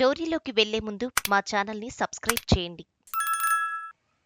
స్టోరీలోకి వెళ్లే ముందు మా ఛానల్ని సబ్స్క్రైబ్ చేయండి.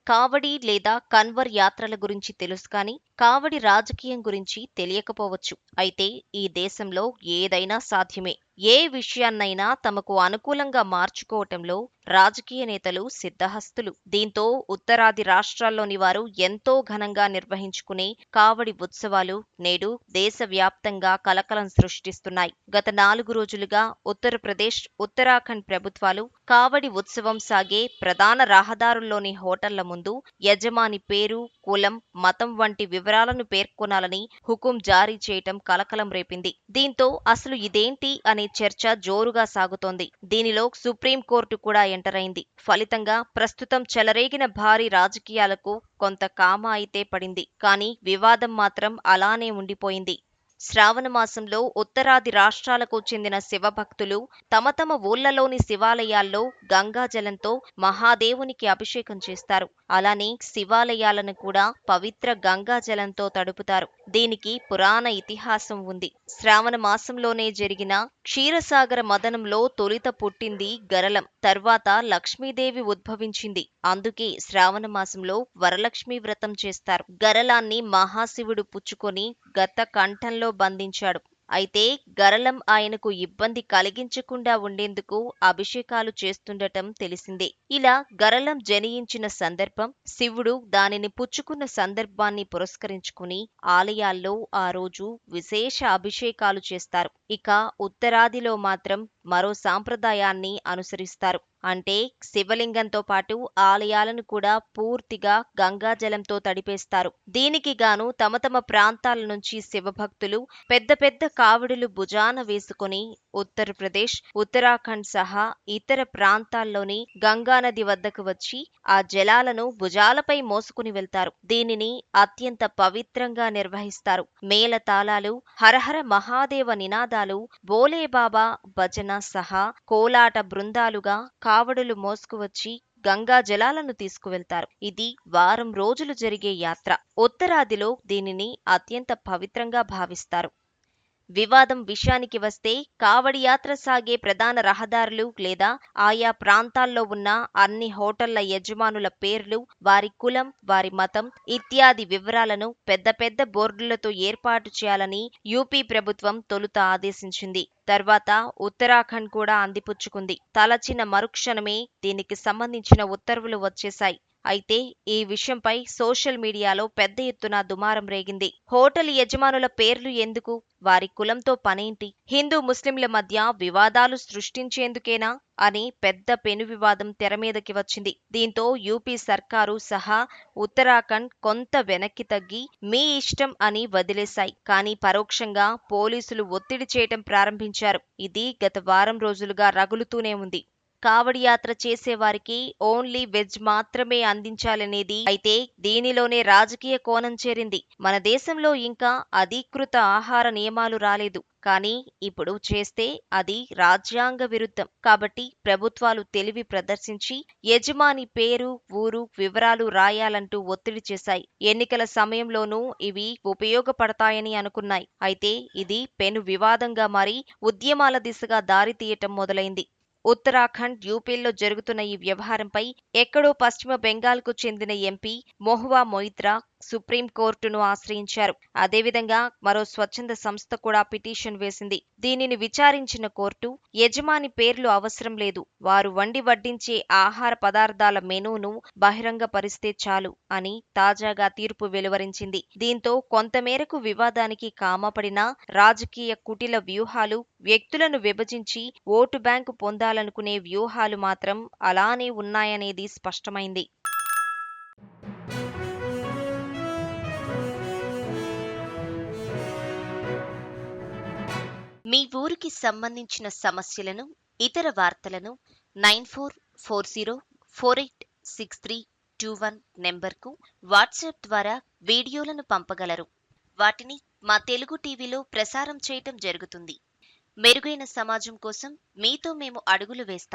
కావడి లేదా కన్వర్ యాత్రల గురించి తెలుసు కానీ కావడి రాజకీయం గురించి తెలియకపోవచ్చు. అయితే ఈ దేశంలో ఏదైనా సాధ్యమే. ఏ విషయాన్నైనా తమకు అనుకూలంగా మార్చుకోవటంలో రాజకీయ నేతలు సిద్ధహస్తులు. దీంతో ఉత్తరాది రాష్ట్రాల్లోని వారు ఎంతో ఘనంగా నిర్వహించుకునే కావడి ఉత్సవాలు నేడు దేశవ్యాప్తంగా కలకలం సృష్టిస్తున్నాయి. గత 4 రోజులుగా ఉత్తరప్రదేశ్, ఉత్తరాఖండ్ ప్రభుత్వాలు కావడి ఉత్సవం సాగే ప్రధాన రహదారుల్లోని హోటళ్ల ముందు యజమాని పేరు, కులం, మతం వంటి వివరాలను పేర్కొనాలని హుకుం జారీ చేయటం కలకలం రేపింది. దీంతో అసలు ఇదేంటి అనే చర్చ జోరుగా సాగుతోంది. దీనిలో సుప్రీంకోర్టు కూడా ఎంటర్ అయింది. ఫలితంగా ప్రస్తుతం చెలరేగిన భారీ రాజకీయాలకు కొంత కామ అయితే పడింది. కానీ వివాదం మాత్రం అలానే ఉండిపోయింది. శ్రావణ మాసంలో ఉత్తరాది రాష్ట్రాలకు చెందిన శివభక్తులు తమ తమ ఊళ్లలోని శివాలయాల్లో గంగాజలంతో మహాదేవునికి అభిషేకం చేస్తారు. అలానే శివాలయాలను కూడా పవిత్ర గంగాజలంతో తడుపుతారు. దీనికి పురాణ ఇతిహాసం ఉంది. శ్రావణ మాసంలోనే జరిగిన క్షీరసాగర మదనంలో తొలుత పుట్టింది గరళం. తర్వాత లక్ష్మీదేవి ఉద్భవించింది. అందుకే శ్రావణ మాసంలో వరలక్ష్మీ వ్రతం చేస్తారు. గరళాన్ని మహాశివుడు పుచ్చుకొని గత కంఠంలో బంధించాడు. అయితే గరళం ఆయనకు ఇబ్బంది కలిగించకుండా ఉండేందుకు అభిషేకాలు చేస్తుండటం తెలిసిందే. ఇలా గరళం జనించిన సందర్భం, శివుడు దానిని పుచ్చుకున్న సందర్భాన్ని పురస్కరించుకుని ఆలయాల్లో ఆ రోజు విశేష అభిషేకాలు చేస్తారు. ఇక ఉత్తరాదిలో మాత్రం మరో సాంప్రదాయాన్ని అనుసరిస్తారు. అంటే శివలింగంతో పాటు ఆలయాలను కూడా పూర్తిగా గంగాజలంతో తడిపేస్తారు. దీనికి గాను తమ తమ ప్రాంతాల నుంచి శివభక్తులు పెద్ద పెద్ద కావడులు భుజాన వేసుకుని ఉత్తరప్రదేశ్, ఉత్తరాఖండ్ సహా ఇతర ప్రాంతాల్లోని గంగానది వద్దకు వచ్చి ఆ జలాలను భుజాలపై మోసుకుని వెళ్తారు. దీనిని అత్యంత పవిత్రంగా నిర్వహిస్తారు. మేళతాళాలు, హరహర మహాదేవ నినాదాలు, బోలేబాబా భజన సహా కోలాట బృందాలుగా కావడులు మోసుకువచ్చి గంగా జలాలను తీసుకువెళ్తారు. ఇది వారం రోజులు జరిగే యాత్ర. ఉత్తరాదిలో దీనిని అత్యంత పవిత్రంగా భావిస్తారు. వివాదం విషయానికి వస్తే కావడి యాత్ర సాగే ప్రధాన రహదారులు లేదా ఆయా ప్రాంతాల్లో ఉన్న అన్ని హోటళ్ల యజమానుల పేర్లు, వారి కులం, వారి మతం ఇత్యాది వివరాలను పెద్ద పెద్ద బోర్డులతో ఏర్పాటు చేయాలని యూపీ ప్రభుత్వం తొలుత ఆదేశించింది. తర్వాత ఉత్తరాఖండ్ కూడా అందిపుచ్చుకుంది. తలచిన మరుక్షణమే దీనికి సంబంధించిన ఉత్తర్వులు వచ్చేశాయి. అయితే ఈ విషయంపై సోషల్ మీడియాలో పెద్ద ఎత్తున దుమారం రేగింది. హోటల్ యజమానుల పేర్లు ఎందుకు? వారి కులంతో పనేంటి? హిందూ ముస్లింల మధ్య వివాదాలు సృష్టించేందుకేనా అని పెద్ద పెను వివాదం తెరమీదకి వచ్చింది. దీంతో యూపీ సర్కారు సహా ఉత్తరాఖండ్ కొంత వెనక్కి తగ్గి మీ ఇష్టం అని వదిలేశాయి. కానీ పరోక్షంగా పోలీసులు ఒత్తిడి చేయటం ప్రారంభించారు. ఇది గత వారం రోజులుగా రగులుతూనే ఉంది. కావడి యాత్ర చేసేవారికి ఓన్లీ వెజ్ మాత్రమే అందించాలనేది. అయితే దీనిలోనే రాజకీయ కోణం చేరింది. మన దేశంలో ఇంకా అధీకృత ఆహార నియమాలు రాలేదు. కానీ ఇప్పుడు చేస్తే అది రాజ్యాంగ విరుద్ధం. కాబట్టి ప్రభుత్వాలు తెలివి ప్రదర్శించి యజమాని పేరు, ఊరు వివరాలు రాయాలంటూ ఒత్తిడి చేశాయి. ఎన్నికల సమయంలోనూ ఇవి ఉపయోగపడతాయని అనుకున్నాయి. అయితే ఇది పెను వివాదంగా మారి ఉద్యమాల దిశగా దారితీయటం మొదలైంది. ఉత్తరాఖండ్, యూపీల్లో జరుగుతున్న ఈ వ్యవహారంపై ఎక్కడో పశ్చిమ బెంగాల్కు చెందిన ఎంపీ మొహువా మొయిత్రా సుప్రీంకోర్టును ఆశ్రయించారు. అదేవిధంగా మరో స్వచ్ఛంద సంస్థ కూడా పిటిషన్ వేసింది. దీనిని విచారించిన కోర్టు యజమాని పేర్లు అవసరం లేదు, వారు వండి వడ్డించే ఆహార పదార్థాల మెనూను బహిరంగపరిస్తే చాలు అని తాజాగా తీర్పు వెలువరించింది. దీంతో కొంతమేరకు వివాదానికి కామపడినా రాజకీయ కుటిల వ్యూహాలు, వ్యక్తులను విభజించి ఓటు బ్యాంకు పొందాలనుకునే వ్యూహాలు మాత్రం అలానే ఉన్నాయనేది స్పష్టమైంది. మీ ఊరికి సంబంధించిన సమస్యలను, ఇతర వార్తలను 9440486321 నెంబర్కు వాట్సాప్ ద్వారా వీడియోలను పంపగలరు. వాటిని మా తెలుగు టీవీలో ప్రసారం చేయటం జరుగుతుంది. మెరుగైన సమాజం కోసం మీతో మేము అడుగులు వేస్తాం.